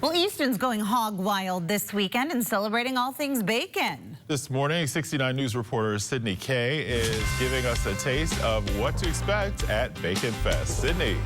Well, Easton's going hog wild this weekend and celebrating all things bacon. This morning, 69 News reporter Sydney Kay is giving us a taste of what to expect at Bacon Fest. Sydney.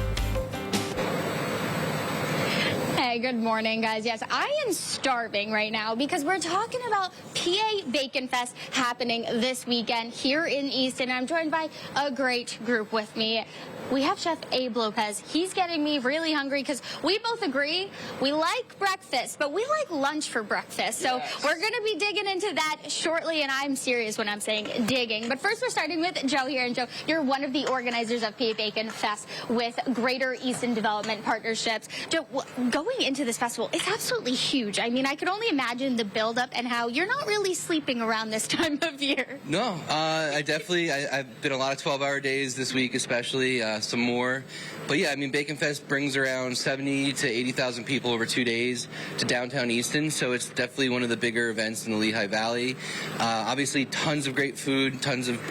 Hey, good morning, guys. Yes, I am starving right now because we're talking about PA Bacon Fest happening this weekend here in Easton. I'm joined by a great group with me. We have Chef Abe Lopez. He's getting me really hungry because we both agree we like breakfast, but we like lunch for breakfast. So we're going to be digging into that shortly, and I'm serious when I'm saying digging. But first, we're starting with Joe here. And Joe, you're one of the organizers of PA Bacon Fest with Greater Easton Development Partnerships. Joe, going into this festival, it's absolutely huge. I mean, I could only imagine the buildup and how you're not really sleeping around this time of year. No, I've been a lot of 12-hour days this week, especially. Some more. But yeah, I mean, Bacon Fest brings around 70 to 80,000 people over 2 days to Downtown Easton, so it's definitely one of the bigger events in the Lehigh Valley. Obviously, tons of great food, tons of,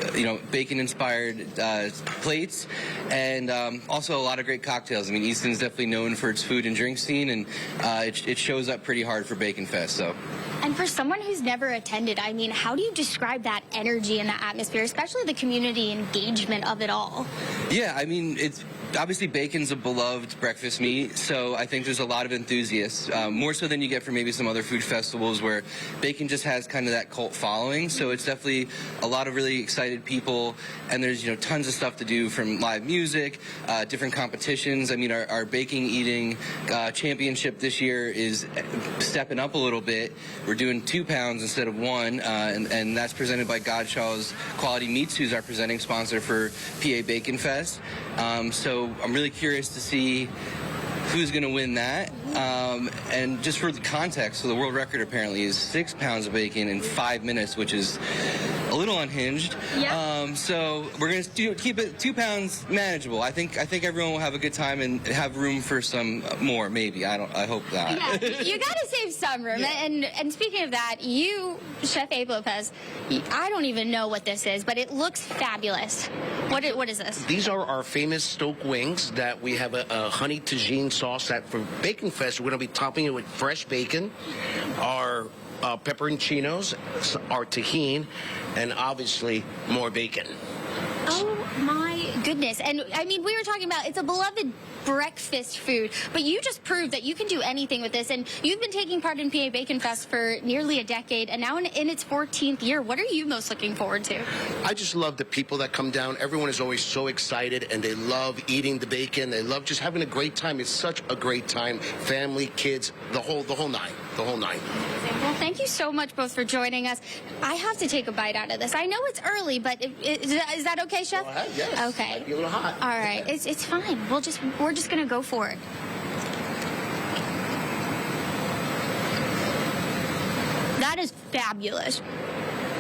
bacon-inspired plates, and also a lot of great cocktails. I mean, Easton's definitely known for its food and drink scene, and it shows up pretty hard for Bacon Fest, so. And for someone who's never attended, I mean, how do you describe that energy and the atmosphere, especially the community engagement of it all? Yeah, I mean, it's obviously bacon's a beloved breakfast meat, so I think there's a lot of enthusiasts, more so than you get for maybe some other food festivals where bacon just has kind of that cult following. So it's definitely a lot of really excited people, and there's tons of stuff to do, from live music, different competitions. I mean, our baking eating championship this year is stepping up a little bit. We're doing 2 pounds instead of 1, and that's presented by Godshaw's Quality Meats, who's our presenting sponsor for PA Bacon Fest. So I'm really curious to see who's going to win that. And just for the context, so the world record apparently is 6 pounds of bacon in 5 minutes, which is a little unhinged. Yep. So we're going to keep it 2 pounds manageable. I think everyone will have a good time and have room for some more, maybe. I hope not. Yeah, you got to save some room. Yeah. And speaking of that, you, Chef Abe Lopez, I don't even know what this is, but it looks fabulous. What is this? These are our famous Stoke wings that we have a honey tagine sauce that for Bacon Fest we're going to be topping it with fresh bacon, our pepperoncinos, our tahini, and obviously more bacon. Oh my goodness. And I mean, we were talking about it's a beloved breakfast food, but you just proved that you can do anything with this, and you've been taking part in PA Bacon Fest for nearly a decade, and now in its 14th year. What are you most looking forward to? I just love the people that come down. Everyone is always so excited, and they love eating the bacon. They love just having a great time. It's such a great time. Family, kids, the whole nine. Well, thank you so much both for joining us. I have to take a bite out of this. I know it's early, but is that okay, Chef? Go ahead, yes. Okay. Might be a little hot. All right, it's fine. We're just gonna go for it. That is fabulous.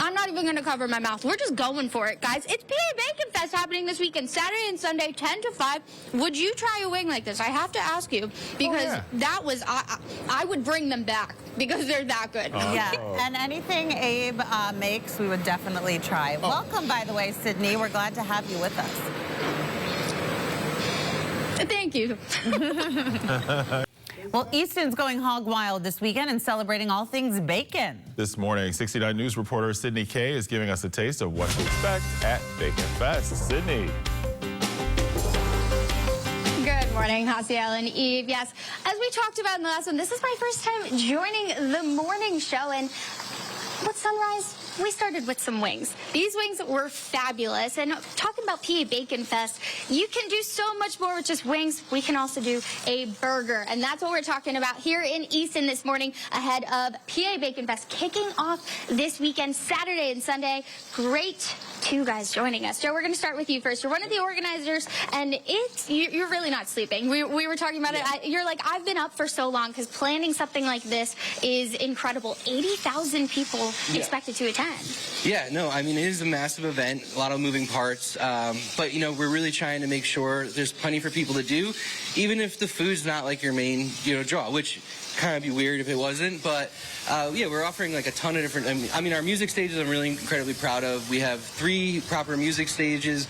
I'm not even going to cover my mouth. We're just going for it, guys. It's PA Bacon Fest happening this weekend, Saturday and Sunday, 10 to 5. Would you try a wing like this? I have to ask you, because that was, I would bring them back because they're that good. Yeah, and anything Abe makes, we would definitely try. Welcome, by the way, Sydney. We're glad to have you with us. Thank you. Well, Easton's going hog wild this weekend and celebrating all things bacon. This morning, 69 News reporter Sydney Kay is giving us a taste of what to expect at Bacon Fest. Sydney. Good morning, Hasiel and Eve. Yes, as we talked about in the last one, this is my first time joining the morning show, and with sunrise, we started with some wings. These wings were fabulous. And talking about PA Bacon Fest, you can do so much more with just wings. We can also do a burger. And that's what we're talking about here in Easton this morning ahead of PA Bacon Fest kicking off this weekend, Saturday and Sunday. Great two guys joining us. Joe, we're going to start with you first. You're one of the organizers, and you're really not sleeping. We were talking about it. You're like, I've been up for so long because planning something like this is incredible. 80,000 people expected to attend. Yeah, no, I mean, it is a massive event, a lot of moving parts, but, we're really trying to make sure there's plenty for people to do, even if the food's not like your main, draw, which kind of be weird if it wasn't, but yeah, we're offering like a ton of different, I mean, our music stages I'm really incredibly proud of. We have 3 proper music stages.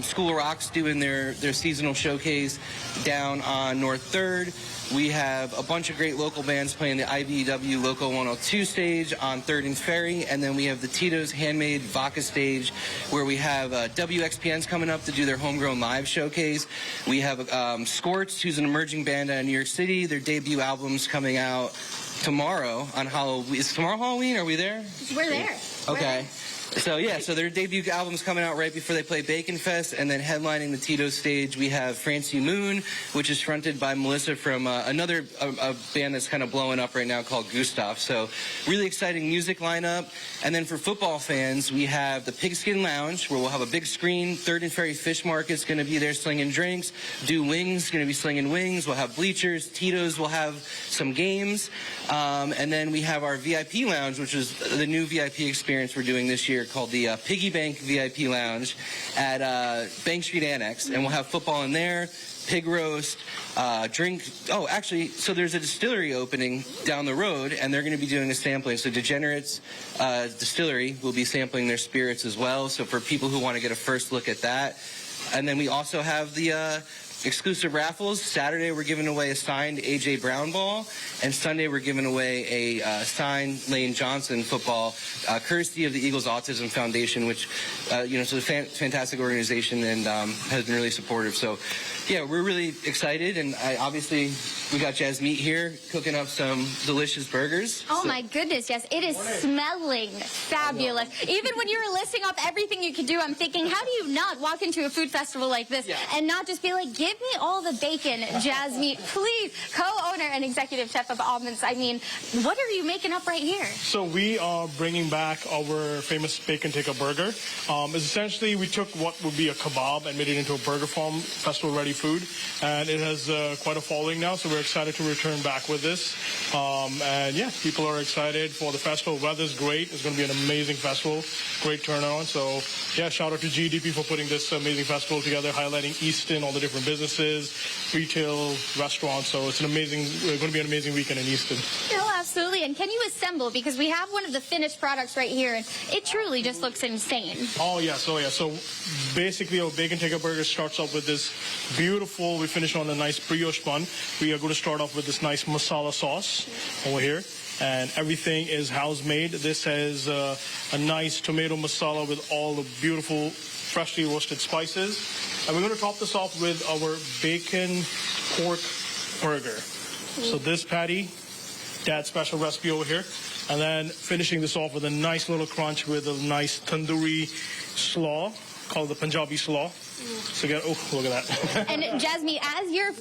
School of Rock's doing their seasonal showcase down on North 3rd. We have a bunch of great local bands playing the IBEW Local 102 stage on 3rd and Ferry, and then we have the Tito's Handmade Vodka stage, where we have WXPN's coming up to do their Homegrown Live showcase. We have Scorched, who's an emerging band out of New York City. Their debut album's coming out tomorrow on Halloween. Is tomorrow Halloween? Are we there? We're there. Okay. So yeah, so their debut album's coming out right before they play Bacon Fest, and then headlining the Tito's stage, we have Francie Moon, which is fronted by Melissa from another band that's kind of blowing up right now called Gustav. So really exciting music lineup. And then for football fans, we have the Pigskin Lounge, where we'll have a big screen. 3rd and Ferry Fish Market's going to be there slinging drinks. Do Wings going to be slinging wings. We'll have bleachers. Tito's will have some games. And then we have our VIP Lounge, which is the new VIP experience we're doing this year, called the Piggy Bank VIP Lounge at Bank Street Annex, and we'll have football in there, pig roast, drink. Oh, actually, so there's a distillery opening down the road, and they're going to be doing a sampling. So Degenerates Distillery will be sampling their spirits as well. So for people who want to get a first look at that, and then we also have the exclusive raffles. Saturday, we're giving away a signed A.J. Brown ball, and Sunday, we're giving away a signed Lane Johnson football, courtesy of the Eagles Autism Foundation, which, is a fantastic organization and has been really supportive. So, yeah, we're really excited, and obviously, we got Jazz Meat here cooking up some delicious burgers. Oh, my goodness, yes. It is smelling fabulous. Even when you were listing off everything you could do, I'm thinking, how do you not walk into a food festival like this and not just be like, give me all the bacon, Jazz Meat, please. Co-owner and executive chef of Almonds. I mean, what are you making up right here? So we are bringing back our famous bacon tikka burger. Essentially, we took what would be a kebab and made it into a burger farm, festival-ready food, and it has quite a following now. So we're excited to return back with this. And yeah, people are excited for the festival. Weather's great. It's going to be an amazing festival. Great turnout. So yeah, shout out to GDP for putting this amazing festival together, highlighting Easton, all the different businesses, retail, restaurants. So it's going to be an amazing weekend in Easton. No, absolutely. And can you assemble? Because we have one of the finished products right here, and it truly just looks insane. Oh, yeah. So basically, our bacon tikka burger starts off with this beautiful, we finish on a nice brioche bun. We are going to start off with this nice masala sauce over here. And everything is house-made. This has a nice tomato masala with all the beautiful, freshly roasted spices. And we're going to top this off with our bacon pork burger. So this patty, Dad's special recipe over here. And then finishing this off with a nice little crunch with a nice tandoori slaw called the Punjabi slaw. So again, oh, look at that. And Jasmine, as you're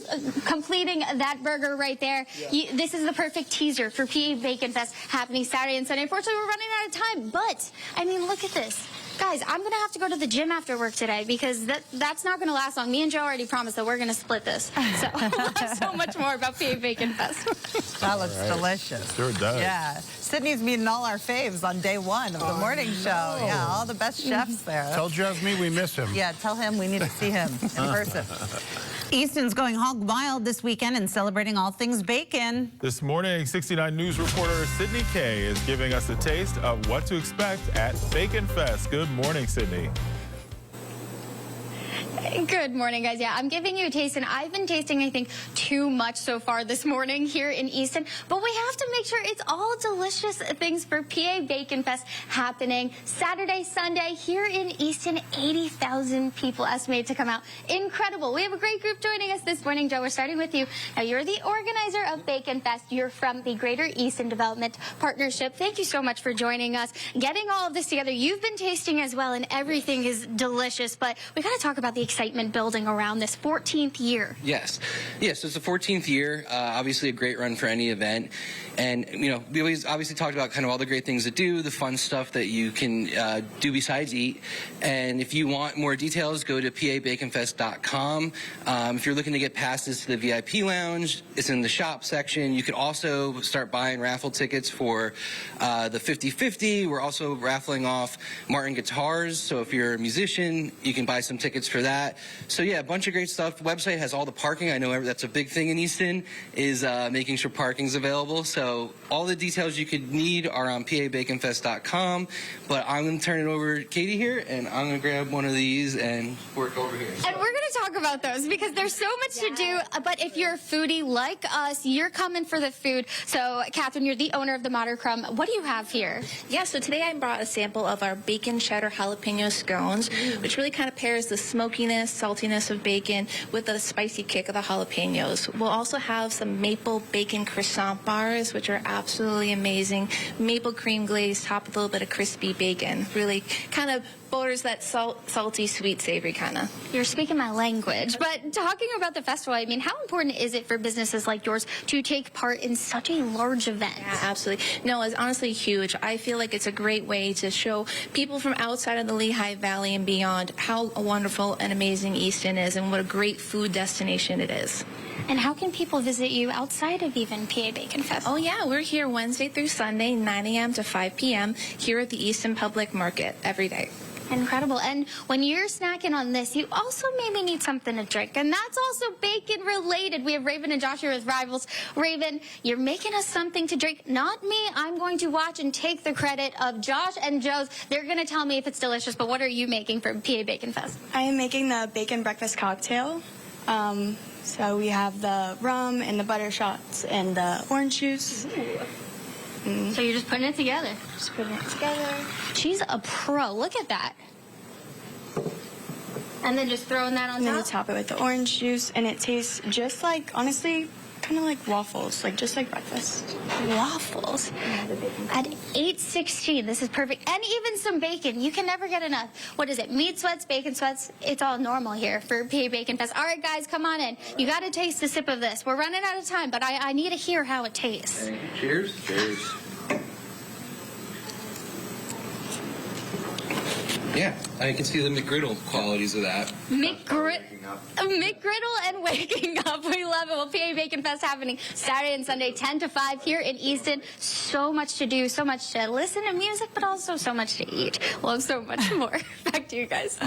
completing that burger right there, this is the perfect teaser for PA Bacon Fest happening Saturday and Sunday. Unfortunately, we're running out of time, but I mean, look at this. Guys, I'm going to have to go to the gym after work today because that's not going to last long. Me and Joe already promised that we're going to split this. So we'll have so much more about PA Bacon Fest. That looks delicious. Sure does. Yeah. Sydney's meeting all our faves on day one of the morning show. Yeah, all the best chefs there. Tell Jasmine we miss him. Yeah, tell him we need to see him in person. Easton's going hog wild this weekend and celebrating all things bacon. This morning, 69 News reporter Sydney Kay is giving us a taste of what to expect at Bacon Fest. Good morning, Sydney. Good morning, guys. Yeah, I'm giving you a taste, and I've been tasting, I think, too much so far this morning here in Easton. But we have to make sure it's all delicious things for PA Bacon Fest happening Saturday, Sunday here in Easton. 80,000 people estimated to come out. Incredible. We have a great group joining us this morning. Joe, we're starting with you. Now, you're the organizer of Bacon Fest. You're from the Greater Easton Development Partnership. Thank you so much for joining us, getting all of this together. You've been tasting as well, and everything is delicious. But we got to talk about the excitement building around this 14th year. Yes, so it's the 14th year. Obviously, a great run for any event, and we always obviously talked about kind of all the great things to do, the fun stuff that you can do besides eat. And if you want more details, go to pabaconfest.com. If you're looking to get passes to the VIP lounge, it's in the shop section. You can also start buying raffle tickets for the 50-50. We're also raffling off Martin guitars, so if you're a musician, you can buy some tickets for that. So yeah, a bunch of great stuff. The website has all the parking. I know that's a big thing in Easton, is making sure parking's available. So all the details you could need are on pabaconfest.com. But I'm going to turn it over to Katie here, and I'm going to grab one of these and work over here. And we're going to to talk about those because there's so much to do. But if you're a foodie like us, you're coming for the food. So, Catherine, you're the owner of the Modern Crumb. What do you have here? Yeah, so today I brought a sample of our bacon cheddar jalapeno scones, which really kind of pairs the smokiness, saltiness of bacon with the spicy kick of the jalapenos. We'll also have some maple bacon croissant bars, which are absolutely amazing. Maple cream glaze topped with a little bit of crispy bacon. Really kind of borders that salty, sweet, savory kind of. You're speaking my language. But talking about the festival, I mean, how important is it for businesses like yours to take part in such a large event? Yeah, absolutely. No, it's honestly huge. I feel like it's a great way to show people from outside of the Lehigh Valley and beyond how wonderful and amazing Easton is and what a great food destination it is. And how can people visit you outside of even PA Bacon Fest? Oh, yeah, we're here Wednesday through Sunday, 9 a.m. to 5 p.m. here at the Easton Public Market every day. Incredible. And when you're snacking on this, you also maybe need something to drink. And that's also bacon related. We have Raven and Joshua as rivals. Raven, you're making us something to drink. Not me. I'm going to watch and take the credit of Josh and Joe's. They're going to tell me if it's delicious. But what are you making for PA Bacon Fest? I am making the bacon breakfast cocktail. So we have the rum and the butter shots and the orange juice. So you're just putting it together. Just putting it together. She's a pro. Look at that. And then just throwing that on And then you top. top it with the orange juice, and it tastes just like, honestly, kind of like waffles, like just like breakfast. Waffles. At 8:16, this is perfect. And even some bacon. You can never get enough. What is it? Meat sweats, bacon sweats. It's all normal here for PA Bacon Fest. All right, guys, come on in. You got to taste a sip of this. We're running out of time, but I need to hear how it tastes. Cheers. Cheers. Yeah, I can see the McGriddle qualities of that. McGriddle and waking up. We love it. Well, PA Bacon Fest happening Saturday and Sunday, 10 to 5 here in Easton. So much to do, so much to listen to music, but also so much to eat. We'll have so much more. Back to you guys.